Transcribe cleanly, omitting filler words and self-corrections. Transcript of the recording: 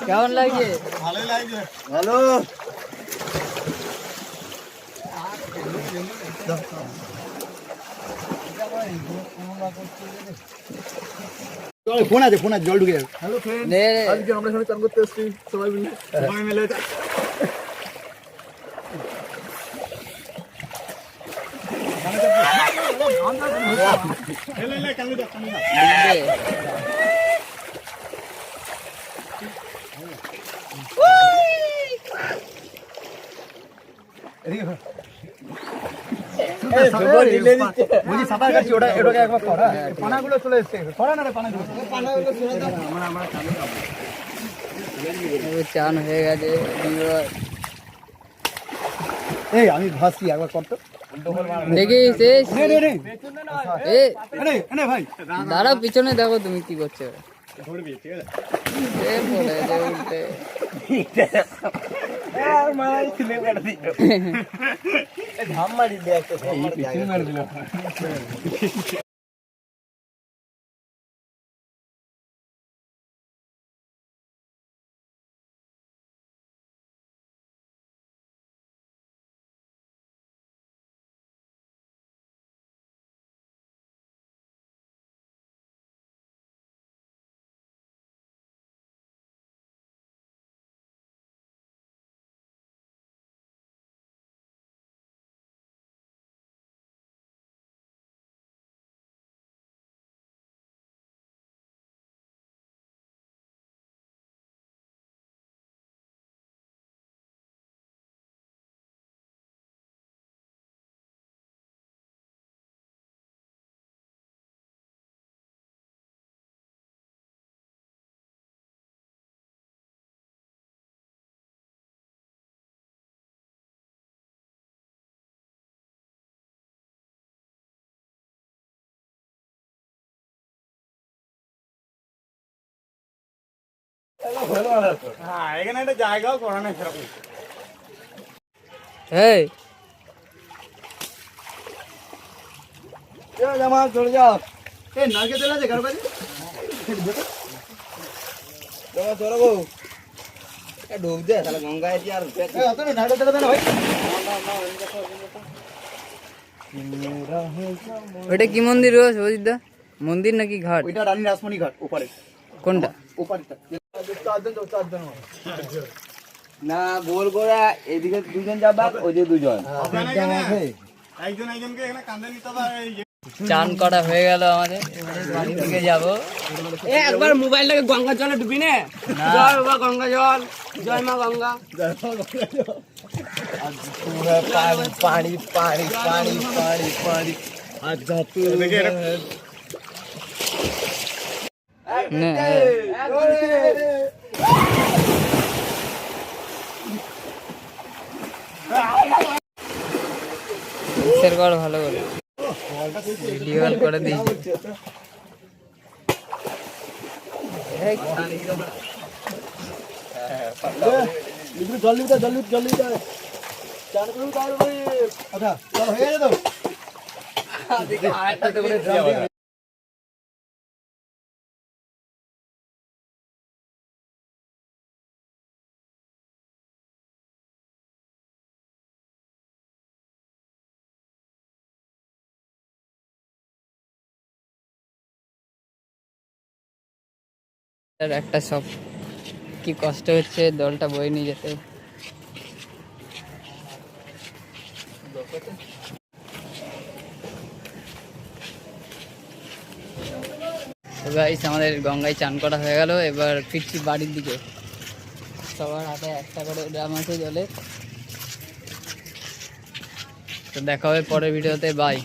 কেমন লাগছে? ভালোই লাগছে। ভালো। ফোন আছে জল ঢুকে যাবে। হ্যালো ফ্রেন্ড, আজকে আমরা এখানে চান করতে এসেছি সবাই মিলে। পানাগুলো চলে এসছে, চান হয়ে গেছে। এই আমি ভাসছি একবার করতো দেখিস ভাই দাঁড়াও, পিছনে দেখো তুমি কি করছো। এখানে একটা জায়গাও করা নেই সেরকম। এই জামা চলে যাও। এই নারকেল তেল আছে কারো কাছে? জামা চড়াবো ঢোক দে তাহলে গঙ্গায় কি আর নারকেল তেল দেন ভাই। ওইটা কি মন্দির রয়েছে অজিতদা? মন্দির নাকি ঘাট? ওইটা রানী রাসমণি ঘাট ওপারে। কোনটা? ওপারেটা না গোল করে এদিকে দুজন যাবা ওইদিকে দুজন। চান করা হয়ে গেল আমাদের, বাড়ি থেকে যাবো। একবার মোবাইলটাকে গঙ্গা জলে ডুবি নে। জয় বাবা গঙ্গা জল, জয় মা গঙ্গা। পানি পানি পানি পানি পানি আচ্ছা ভালো করে ভিডিও কল করে দিয়েছি। জল দিতে চান করুন তাহলে। আচ্ছা চল হয়ে গেছে তো। একটা সব কি কষ্ট হচ্ছে দলটা বয়ে নিয়ে যেতে। গাইস আমাদের গঙ্গায় চান করা হয়ে গেল, এবার ফিরছি বাড়ির দিকে। সবার হাতে একটা করে ড্রাম আছে জলের। তো দেখা হবে পরের ভিডিওতে, বাই।